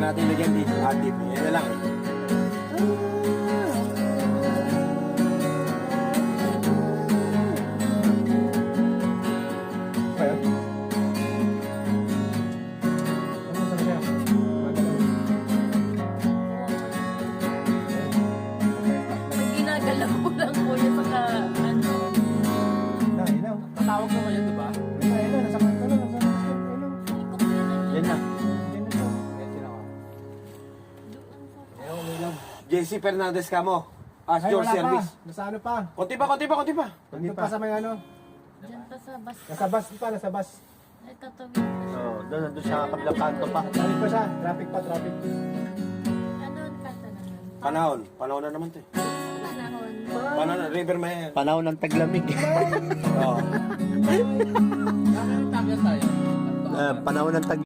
natin lagyan dito, atip. Yan na lang. Kaya? Ginagalaw ko lang po yun sa ano. Ilaw. Tatawag naman yun, diba? Ilaw, nasa kanta lang. Yan na. JC Fernandez ka mo. As Ay, your wala service. pa. Nasa ano pa? Konti pa. Nandun pa sa may ano? Diyan pa sa bus. Nasa bus pa, nasa bus. Ay, tatawid. Oh, doon sa kabilang kanto pa. Traffic pa siya. Traffic pa, traffic. Ano ang kanta naman? Panahon na naman to eh. Panahon. Panahon na, River Mayan. Panahon ng taglamig. Oo. Bakit tagal tayo? Panahon ng tag